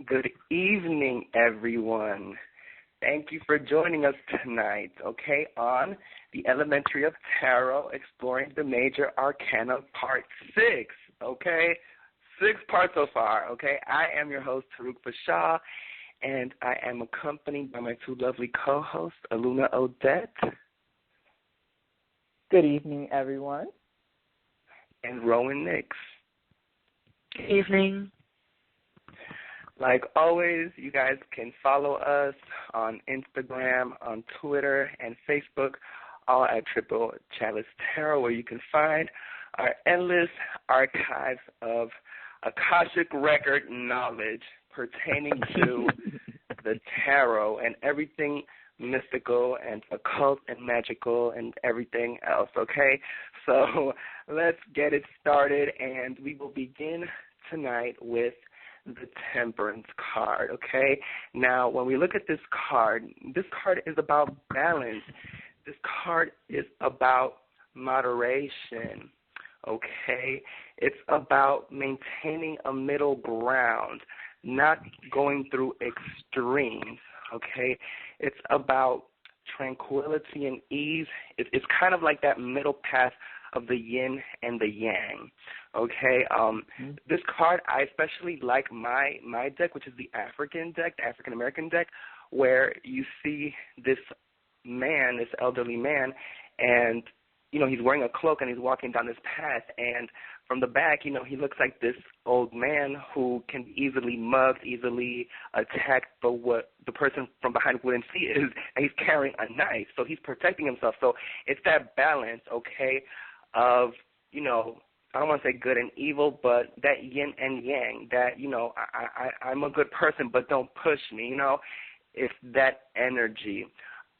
Good evening, everyone. Thank you for joining us tonight, okay, on the Elementary of Tarot, Exploring the Major Arcana, Part 6, okay? 6 parts so far, okay? I am your host, Taruk Bashaw, and I am accompanied by my two lovely co-hosts, Aluna Odette. Good evening, everyone. And Rowan Nix. Good evening. Like always, you guys can follow us on Instagram, on Twitter, and Facebook, all at Triple Chalice Tarot, where you can find our endless archives of Akashic record knowledge pertaining to the tarot and everything mystical and occult and magical and everything else, okay? So let's get it started, and we will begin tonight with the Temperance card, okay? Now, when we look at this card is about balance. This card is about moderation, okay? It's about maintaining a middle ground, not going through extremes, okay? It's about tranquility and ease. It's kind of like that middle path of the yin and the yang, okay? This card, I especially like my deck, which is the African deck, the African-American deck, where you see this man, this elderly man, and, you know, he's wearing a cloak and he's walking down this path, and from the back, you know, he looks like this old man who can be easily mugged, easily attacked, but what the person from behind wouldn't see is that he's carrying a knife, so he's protecting himself. So it's that balance, okay, of, you know, I don't want to say good and evil, but that yin and yang, that, you know, I'm a good person, but don't push me, you know. It's that energy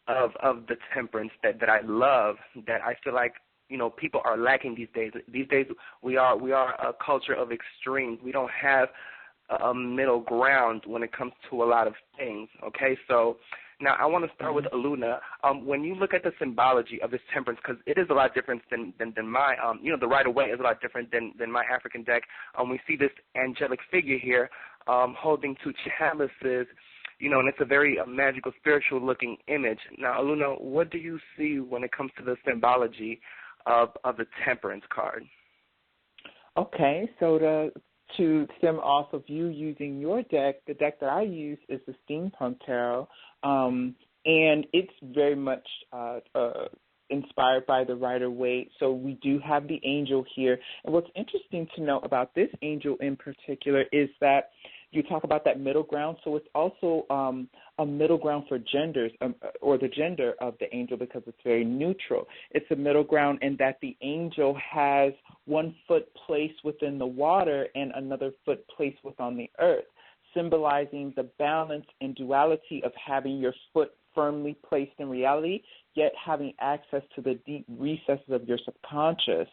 of the temperance that I love, that I feel like, you know, people are lacking these days. These days we are a culture of extremes. We don't have a middle ground when it comes to a lot of things, okay? So now I want to start with Aluna. When you look at the symbology of this temperance, because it is a lot different than my, you know, the Rider-Waite is a lot different than my African deck. We see this angelic figure here holding two chalices, you know, and it's a very magical, spiritual-looking image. Now, Aluna, what do you see when it comes to the symbology of the temperance card? Okay, so to stem off of you using your deck, the deck that I use is the Steampunk Tarot, and it's very much inspired by the Rider-Waite. So we do have the angel here. And what's interesting to know about this angel in particular is that you talk about that middle ground, so it's also a middle ground for genders, or the gender of the angel, because it's very neutral. It's a middle ground in that the angel has one foot placed within the water and another foot placed within the earth, symbolizing the balance and duality of having your foot firmly placed in reality, yet having access to the deep recesses of your subconscious,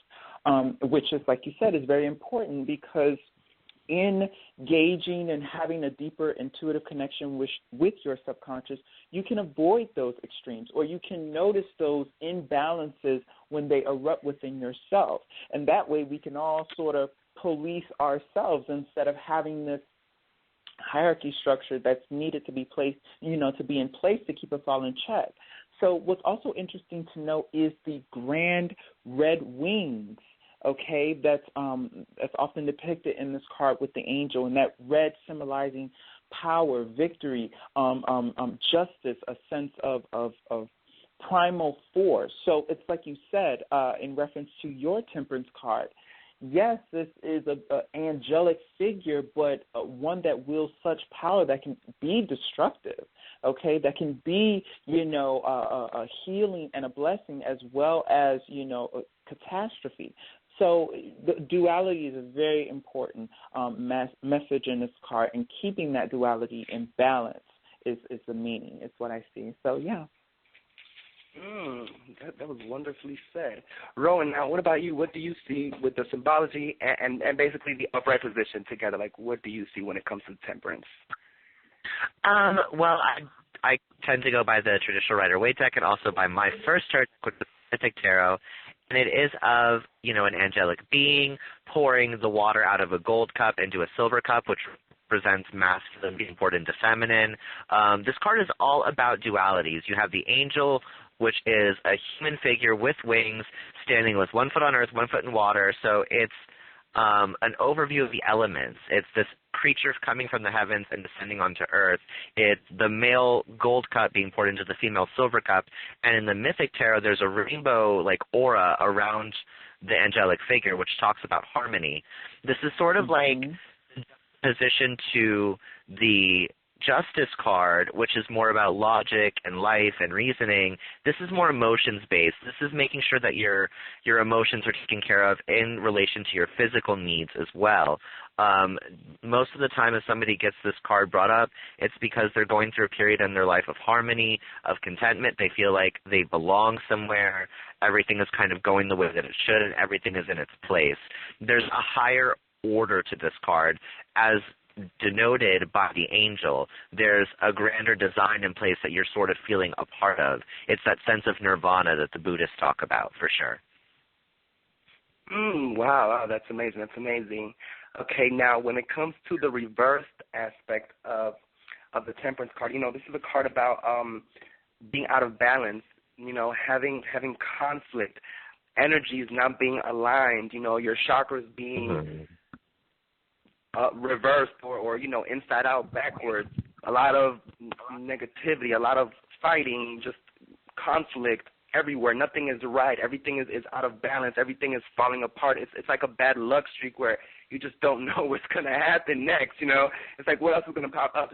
which is, like you said, is very important, because in gauging and having a deeper intuitive connection with your subconscious, you can avoid those extremes, or you can notice those imbalances when they erupt within yourself. And that way we can all sort of police ourselves instead of having this hierarchy structure that's needed to be placed, you know, to be in place to keep us all in check. So what's also interesting to note is the grand red wings, okay, that's often depicted in this card with the angel, and that red symbolizing power, victory, justice, a sense of primal force. So it's like you said in reference to your temperance card, yes, this is an angelic figure, but one that wields such power that can be destructive, okay, that can be, you know, a healing and a blessing, as well as, you know, a catastrophe. So the duality is a very important message in this card, and keeping that duality in balance is the meaning, is what I see. So, yeah. That was wonderfully said. Rowan, now what about you? What do you see with the symbology and basically the upright position together? Like, what do you see when it comes to temperance? Well, I tend to go by the traditional Rider-Waite deck, and also by my first tarot with the Pacific Tarot, and it is of, you know, an angelic being pouring the water out of a gold cup into a silver cup, which represents masculine being poured into feminine. This card is all about dualities. You have the angel, which is a human figure with wings, standing with 1 foot on earth, 1 foot in water. So it's an overview of the elements. It's this creature coming from the heavens and descending onto earth. It's the male gold cup being poured into the female silver cup. And in the Mythic Tarot, there's a rainbow-like aura around the angelic figure, which talks about harmony. This is sort of like position to the Justice card, which is more about logic and life and reasoning. This is more emotions-based. This is making sure that your emotions are taken care of in relation to your physical needs as well. Most of the time if somebody gets this card brought up, it's because they're going through a period in their life of harmony, of contentment. They feel like they belong somewhere. Everything is kind of going the way that it should, and everything is in its place. There's a higher order to this card, as denoted by the angel. There's a grander design in place that you're sort of feeling a part of. It's that sense of nirvana that the Buddhists talk about, for sure. Wow, that's amazing. That's amazing. Okay, now when it comes to the reversed aspect of the Temperance card, this is a card about being out of balance, having conflict, energies not being aligned, your chakras being reversed or inside out, backwards, a lot of negativity, a lot of fighting, just conflict everywhere. Nothing is right. Everything is out of balance. Everything is falling apart. It's like a bad luck streak where you just don't know what's going to happen next, It's like, what else is going to pop up,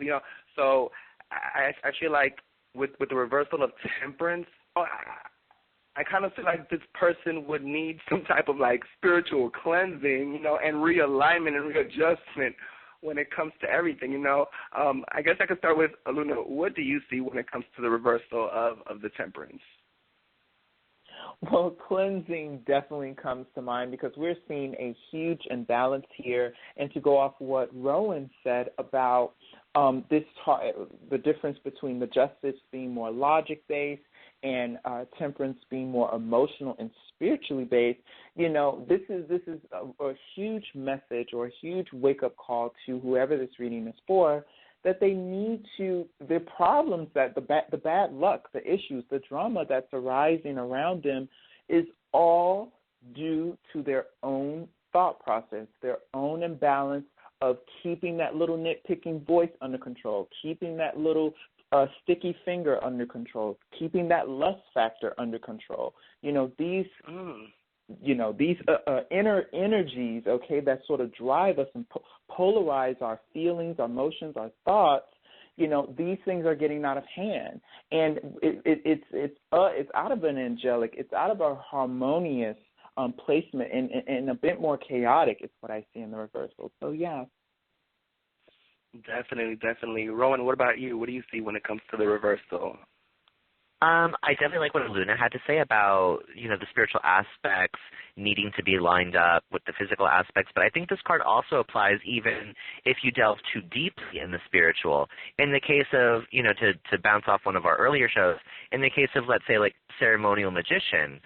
So I feel like with the reversal of Temperance, I kind of feel like this person would need some type of spiritual cleansing, and realignment and readjustment when it comes to everything, I guess I could start with Luna. What do you see when it comes to the reversal of the Temperance? Well, cleansing definitely comes to mind because we're seeing a huge imbalance here. And to go off what Rowan said about the difference between the Justice being more logic-based and Temperance being more emotional and spiritually based, this is a huge message or a huge wake-up call to whoever this reading is for, that they need to, the problems that the bad luck, the issues, the drama that's arising around them is all due to their own thought process, their own imbalance of keeping that little nitpicking voice under control, keeping that little sticky finger under control, keeping that lust factor under control. These inner energies, that sort of drive us and polarize our feelings, our emotions, our thoughts. These things are getting out of hand, and it's out of an angelic, it's out of a harmonious placement, and a bit more chaotic. Is what I see in the reversal. So yeah. Definitely. Rowan, what about you? What do you see when it comes to the reversal? I definitely like what Luna had to say about, the spiritual aspects needing to be lined up with the physical aspects, but I think this card also applies even if you delve too deeply in the spiritual. In the case of, to bounce off one of our earlier shows, in the case of, let's say, like ceremonial magician,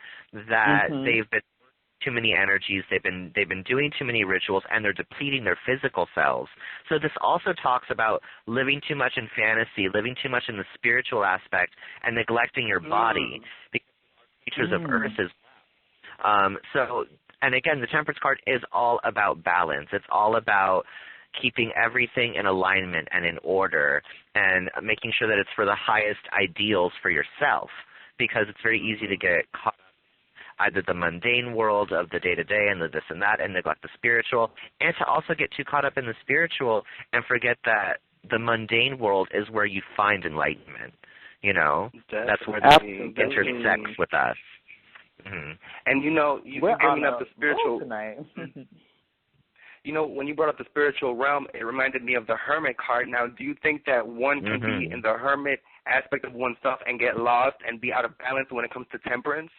that they've been too many energies, they've been doing too many rituals, and they're depleting their physical selves. So this also talks about living too much in fantasy, living too much in the spiritual aspect, and neglecting your body, because creatures of earth is and again, the Temperance card is all about balance. It's all about keeping everything in alignment and in order, and making sure that it's for the highest ideals for yourself, because it's very easy to get caught either the mundane world of the day-to-day and the this and that and neglect the spiritual, and to also get too caught up in the spiritual and forget that the mundane world is where you find enlightenment. That's where they intersect with us. And you bringing up the spiritual tonight. When you brought up the spiritual realm, it reminded me of the Hermit card. Now, do you think that one can be in the Hermit aspect of oneself and get lost and be out of balance when it comes to Temperance?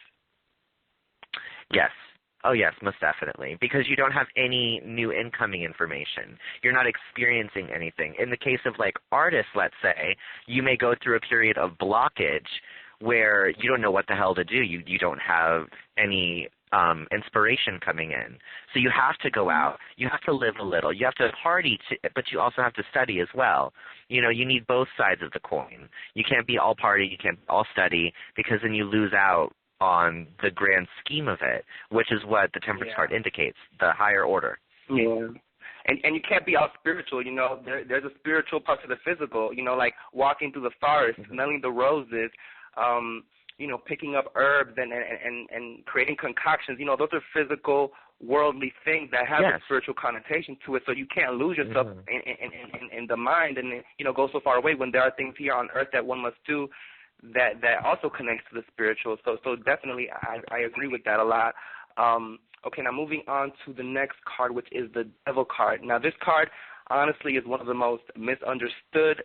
Yes. Oh, yes, most definitely, because you don't have any new incoming information. You're not experiencing anything. In the case of, artists, let's say, you may go through a period of blockage where you don't know what the hell to do. You don't have any inspiration coming in. So you have to go out. You have to live a little. You have to party, but you also have to study as well. You need both sides of the coin. You can't be all party. You can't be all study, because then you lose out on the grand scheme of it, which is what the temperance card indicates, the higher order. Yeah. And you can't be all spiritual, there's a spiritual part to the physical, like walking through the forest, smelling the roses, picking up herbs and creating concoctions. Those are physical, worldly things that have a spiritual connotation to it. So you can't lose yourself in the mind and, go so far away when there are things here on earth that one must do that also connects to the spiritual. So definitely I agree with that a lot. Okay, now moving on to the next card, which is the Devil card. Now, this card, honestly, is one of the most misunderstood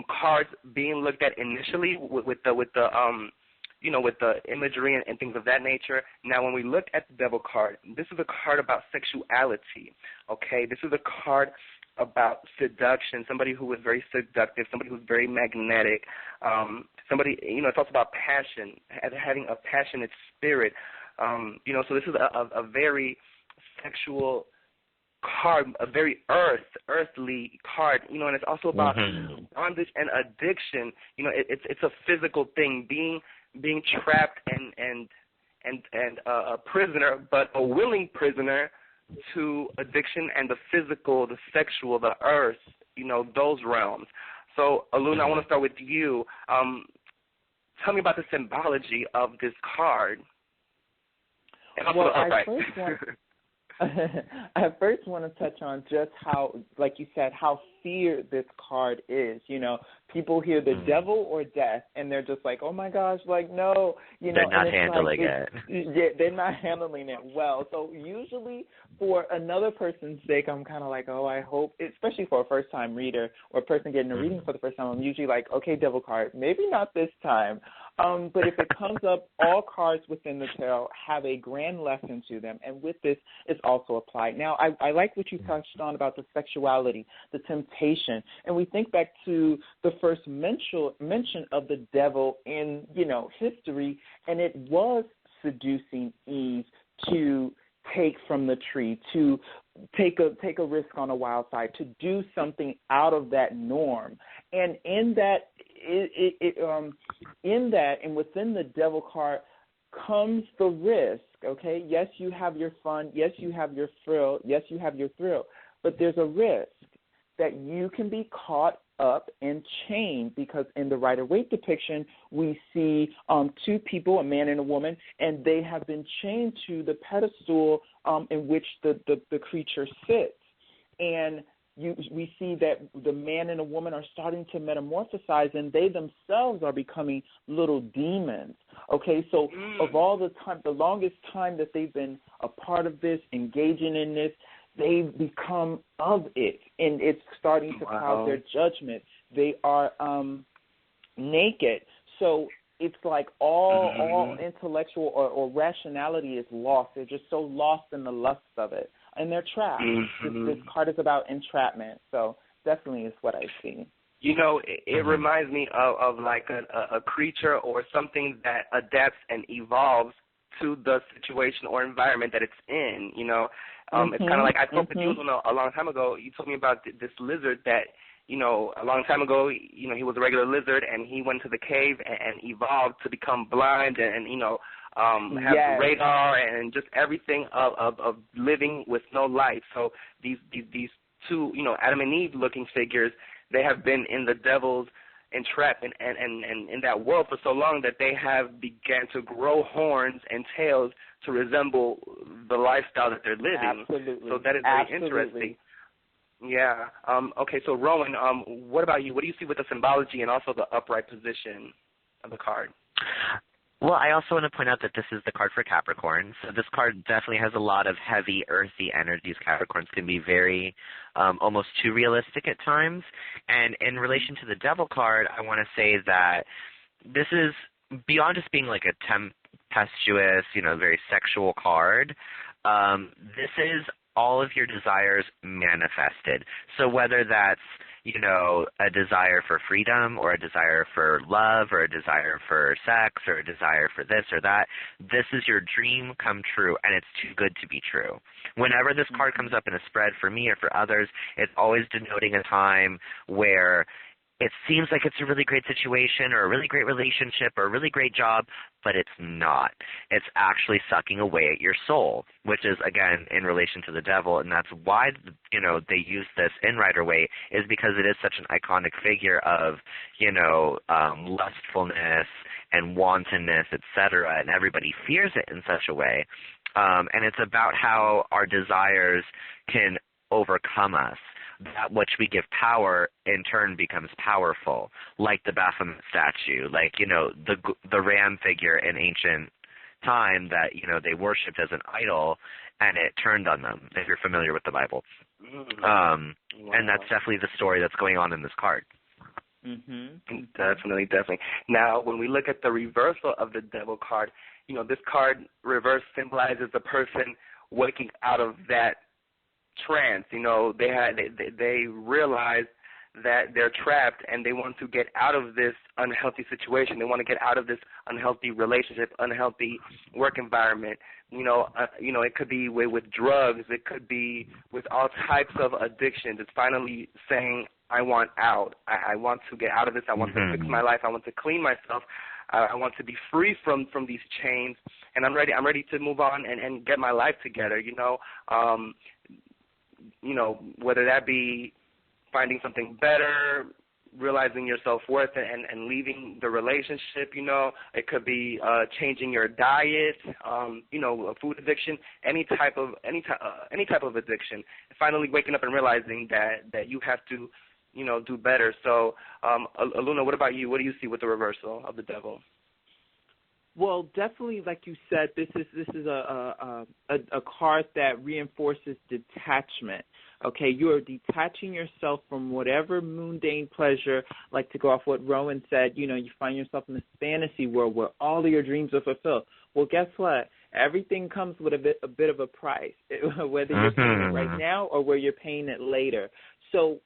cards being looked at initially with the imagery and things of that nature. Now, when we look at the Devil card, this is a card about sexuality. Okay, this is a card about seduction, somebody who is very seductive, somebody who's very magnetic, somebody, it talks about passion, having a passionate spirit. So this is a very sexual card, a very earthly card, and it's also about bondage and addiction. It's a physical thing, being trapped and a prisoner, but a willing prisoner to addiction and the physical, the sexual, the earth, those realms. So, Aluna, I want to start with you. Tell me about the symbology of this card. Well, I first want to touch on just how, like you said, how feared this card is. People hear the devil or death, and they're just like, oh, my gosh, like, no. They're not handling it. Yeah, they're not handling it well. So usually for another person's sake, I'm kind of like, oh, I hope, especially for a first-time reader or a person getting a reading for the first time, I'm usually like, okay, devil card, maybe not this time. But if it comes up, all cards within the tarot have a grand lesson to them, and with this, it's also applied. Now, I like what you touched on about the sexuality, the temptation, and we think back to the first mention of the devil in, history, and it was seducing Eve to take from the tree, to take a risk on a wild side, to do something out of that norm, and in that. In that and within the devil card comes the risk, okay? Yes, you have your fun. Yes, you have your thrill. Yes, you have your thrill. But there's a risk that you can be caught up and chained, because in the Rider-Waite depiction, we see two people, a man and a woman, and they have been chained to the pedestal in which the creature sits. And we see that the man and a woman are starting to metamorphosize, and they themselves are becoming little demons. Okay, so of all the time, the longest time that they've been a part of this, engaging in this, they've become of it, and it's starting to cloud their judgment. They are naked. So it's like all intellectual or rationality is lost. They're just so lost in the lust of it. And they're trapped. This card is about entrapment, so definitely is what I see. It reminds me of like a creature or something that adapts and evolves to the situation or environment that it's in. It's kind of like I spoke with you a long time ago. You told me about this lizard that, a long time ago, he was a regular lizard, and he went to the cave and evolved to become blind and have radar and just everything of living with no life. So these two, Adam and Eve looking figures, they have been in the devil's entrapment and in that world for so long that they have began to grow horns and tails to resemble the lifestyle that they're living. Absolutely. So that is very interesting. Yeah. Okay, so Rowan, what about you? What do you see with the symbology and also the upright position of the card? Well, I also want to point out that this is the card for Capricorn. So this card definitely has a lot of heavy, earthy energies. Capricorns can be very, almost too realistic at times. And in relation to the Devil card, I want to say that this is beyond just being like a tempestuous, very sexual card. This is all of your desires manifested. So whether that's, a desire for freedom or a desire for love or a desire for sex or a desire for this or that. This is your dream come true, and it's too good to be true. Whenever this card comes up in a spread for me or for others, it's always denoting a time where it seems like it's a really great situation or a really great relationship or a really great job, but it's not. It's actually sucking away at your soul, which is, again, in relation to the devil, and that's why, they use this in Rider-Waite, is because it is such an iconic figure of, lustfulness and wantonness, etc., and everybody fears it in such a way. And it's about how our desires can overcome us. That which we give power in turn becomes powerful, like the Baphomet statue, like, the ram figure in ancient time that, they worshipped as an idol, and it turned on them, if you're familiar with the Bible. Wow. And that's definitely the story that's going on in this card. Definitely. Now, when we look at the reversal of the devil card, this card reverse symbolizes the person waking out of that trance. They realize that they're trapped and they want to get out of this unhealthy situation. They want to get out of this unhealthy relationship, unhealthy work environment. It could be with drugs. It could be with all types of addictions. It's finally saying, I want out. I want to get out of this. I want to fix my life. I want to clean myself. I want to be free from these chains, and I'm ready to move on and get my life together. Whether that be finding something better, realizing your self-worth and leaving the relationship, it could be changing your diet, a food addiction, any type of addiction. Finally waking up and realizing that you have to, do better. So, Aluna, what about you? What do you see with the reversal of the devil? Well, definitely, like you said, this is a card that reinforces detachment. Okay, you are detaching yourself from whatever mundane pleasure, like to go off what Rowan said, you find yourself in this fantasy world where all of your dreams are fulfilled. Well, guess what? Everything comes with a bit of a price, whether you're paying it right now or where you're paying it later. So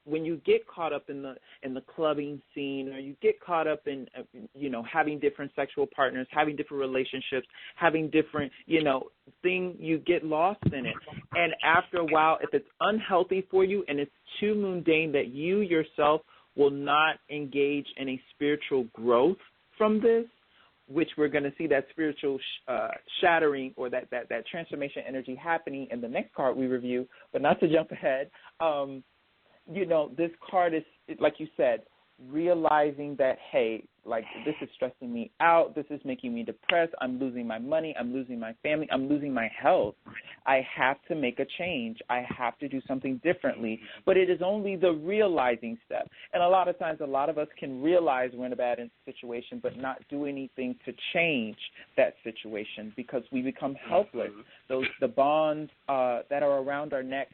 when you get caught up in the clubbing scene, or you get caught up in having different sexual partners, having different relationships, having different things, you get lost in it. And after a while, if it's unhealthy for you and it's too mundane that you yourself will not engage in a spiritual growth from this, which we're going to see that spiritual shattering or that transformation energy happening in the next card we review. But not to jump ahead. This card is, like you said, realizing that, hey, like, this is stressing me out, this is making me depressed, I'm losing my money, I'm losing my family, I'm losing my health. I have to make a change. I have to do something differently. But it is only the realizing step. And a lot of times, a lot of us can realize we're in a bad situation but not do anything to change that situation because we become helpless. The bonds that are around our neck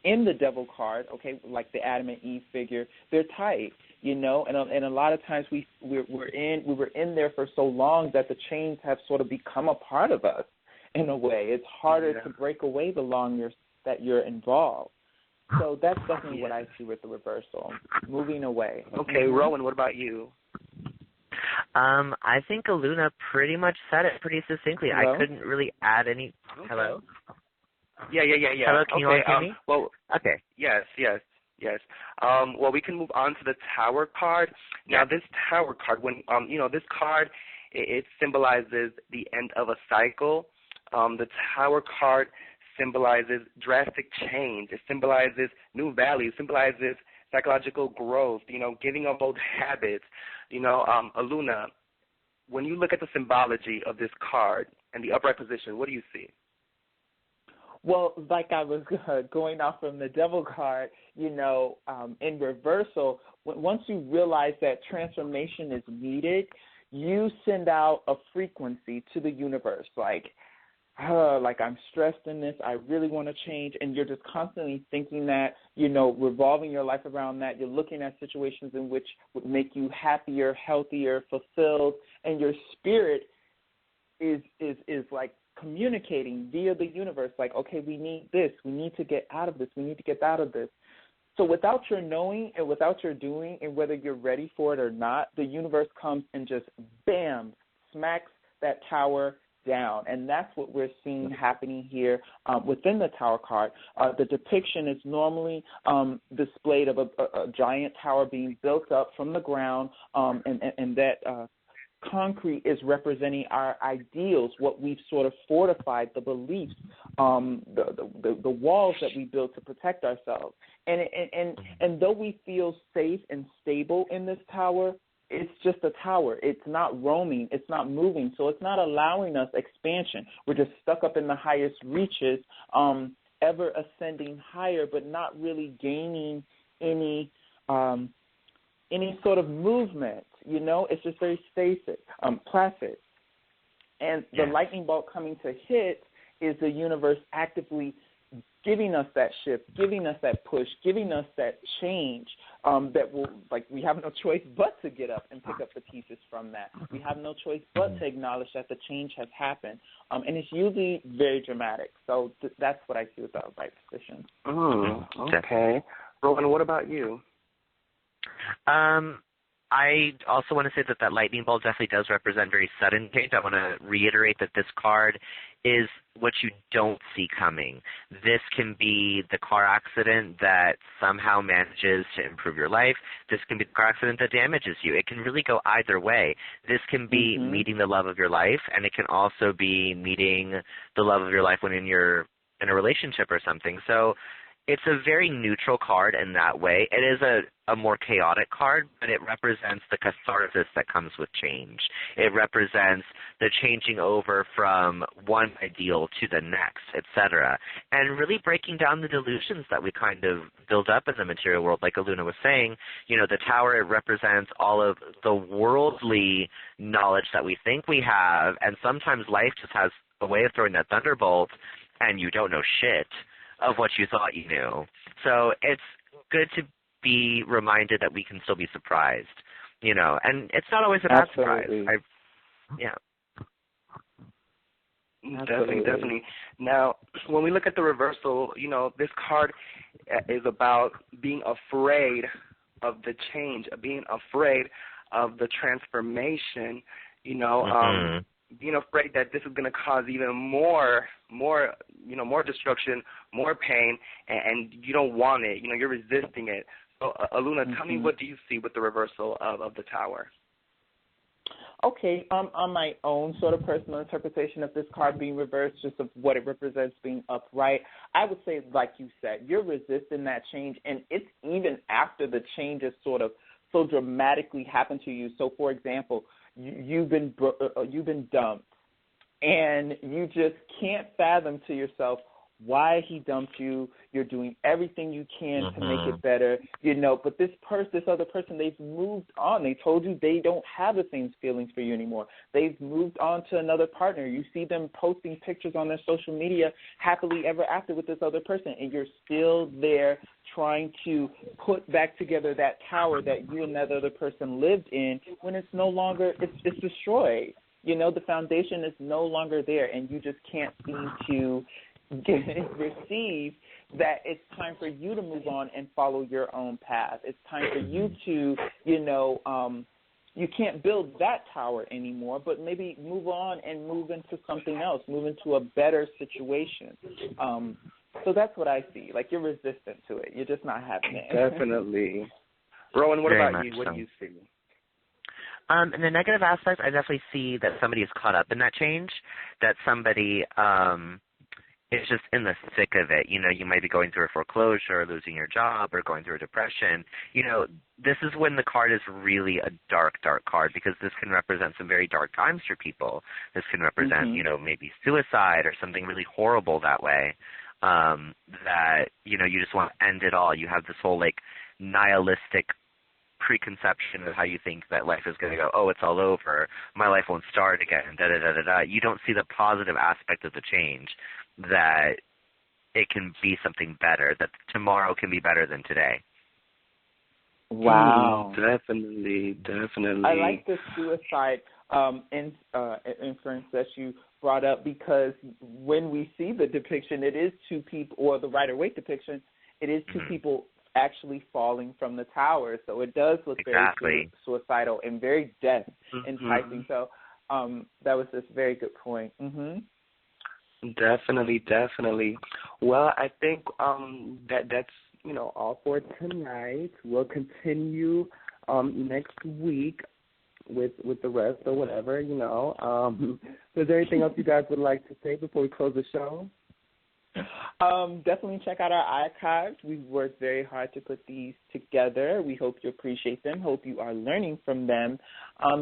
in the devil card, okay, like the Adam and Eve figure, they're tight, and a lot of times we were in there for so long that the chains have sort of become a part of us in a way. It's harder to break away the longer that you're involved. So that's definitely what I see with the reversal, moving away. Okay, Rowan, what about you? I think Aluna pretty much said it pretty succinctly. Hello? I couldn't really add any. Okay. Hello? Yeah. Hello, can you all hear me? Well, okay. Yes. Well, we can move on to the Tower card. Now, this Tower card, this card, it symbolizes the end of a cycle. The Tower card symbolizes drastic change. It symbolizes new values, symbolizes psychological growth, giving up old habits. Aluna, when you look at the symbology of this card and the upright position, what do you see? Well, like I was going off from the devil card, in reversal, once you realize that transformation is needed, you send out a frequency to the universe, like I'm stressed in this, I really want to change, and you're just constantly thinking that, revolving your life around that. You're looking at situations in which would make you happier, healthier, fulfilled, and your spirit is like communicating via the universe, like, okay, we need this, we need to get out of this, we need to get out of this. So without your knowing and without your doing and whether you're ready for it or not, the universe comes and just, bam, smacks that tower down. And that's what we're seeing happening here within the tower card. The depiction is normally displayed of a giant tower being built up from the ground, and that concrete is representing our ideals, what we've sort of fortified, the beliefs, the walls that we built to protect ourselves. And though we feel safe and stable in this tower, it's just a tower. It's not roaming. It's not moving. So it's not allowing us expansion. We're just stuck up in the highest reaches, ever ascending higher, but not really gaining any sort of movement. You know, it's just very static, placid. And the lightning bolt coming to hit is the universe actively giving us that shift, giving us that push, giving us that change that will, like, we have no choice but to get up and pick up the pieces from that. We have no choice but to acknowledge that the change has happened. And it's usually very dramatic. So that's what I see with the right position. Okay. Rowan, what about you? I also want to say that lightning bolt definitely does represent very sudden change. I want to reiterate that this card is what you don't see coming. This can be the car accident that somehow manages to improve your life. This can be the car accident that damages you. It can really go either way. This can be meeting the love of your life, and it can also be meeting the love of your life when you're in a relationship or something. So it's a very neutral card in that way. It is a more chaotic card, but it represents the catharsis that comes with change. It represents the changing over from one ideal to the next, etc., and really breaking down the delusions that we kind of build up in the material world. Like Aluna was saying, you know, the tower, it represents all of the worldly knowledge that we think we have, and sometimes life just has a way of throwing that thunderbolt, and you don't know shit of what you thought you knew. So it's good to be reminded that we can still be surprised, you know, and it's not always a bad surprise. Definitely. Now, when we look at the reversal, you know, this card is about being afraid of the change, being afraid of the transformation, you know, being afraid that this is going to cause even more destruction, more pain, and you don't want it. You know, you're resisting it. So, Aluna, tell me, what do you see with the reversal of the tower? Okay, on my own sort of personal interpretation of this card being reversed, just of what it represents being upright, I would say, like you said, you're resisting that change, and it's even after the change is sort of so dramatically happened to you. So, for example, you've been dumped, and you just can't fathom to yourself why he dumped you. You're doing everything you can to make it better, you know, but this other person, they've moved on. They told you they don't have the same feelings for you anymore. They've moved on to another partner. You see them posting pictures on their social media happily ever after with this other person, and you're still there trying to put back together that tower that you and that other person lived in when it's no longer, it's destroyed. You know, the foundation is no longer there, and you just can't seem to receive that it's time for you to move on and follow your own path. It's time for you to, you know, you can't build that tower anymore, but maybe move on and move into something else, move into a better situation. So that's what I see. Like, you're resistant to it. You're just not having it. Definitely. Rowan, what about you? What do you see? In the negative aspects, I definitely see that somebody is caught up in that change, that somebody is just in the thick of it. You know, you might be going through a foreclosure, or losing your job, or going through a depression. You know, this is when the card is really a dark, dark card, because this can represent some very dark times for people. This can represent, you know, maybe suicide or something really horrible that way, that, you know, you just want to end it all. You have this whole, like, nihilistic preconception of how you think that life is going to go. Oh, it's all over. My life won't start again. Da da da da da. You don't see the positive aspect of the change, that it can be something better, that tomorrow can be better than today. Wow. Definitely. I like the suicide inference that you brought up, because when we see the depiction, it is two people, or the Rider-Waite depiction, it is two people actually falling from the tower. So it does look very suicidal and very death enticing. So that was just a very good point. Definitely. Well, I think that's all for tonight. We'll continue next week with the rest or whatever. Is there anything else you guys would like to say before we close the show? Definitely check out our archives. We've worked very hard to put these together. We hope you appreciate them. Hope you are learning from them.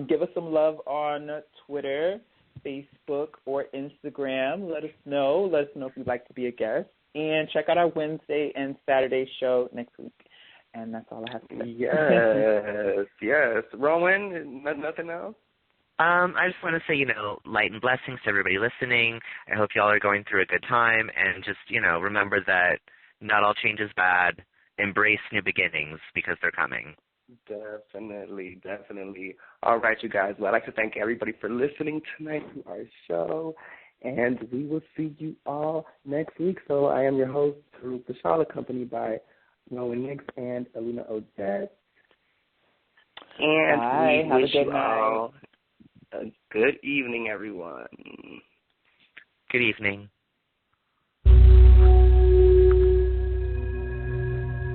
Give us some love on Twitter, Facebook, or Instagram. Let us know. Let us know if you'd like to be a guest. And check out our Wednesday and Saturday show next week. And that's all I have to say. Yes. Rowan, nothing else? I just want to say, light and blessings to everybody listening. I hope y'all are going through a good time, and just, remember that not all change is bad. Embrace new beginnings because they're coming. Definitely. All right, you guys. Well, I'd like to thank everybody for listening tonight to our show, and we will see you all next week. So I am your host, Taruk Bashal, accompanied by Rowan Nix and Alina Odette. And bye. We wish you all a good evening, everyone. Good evening.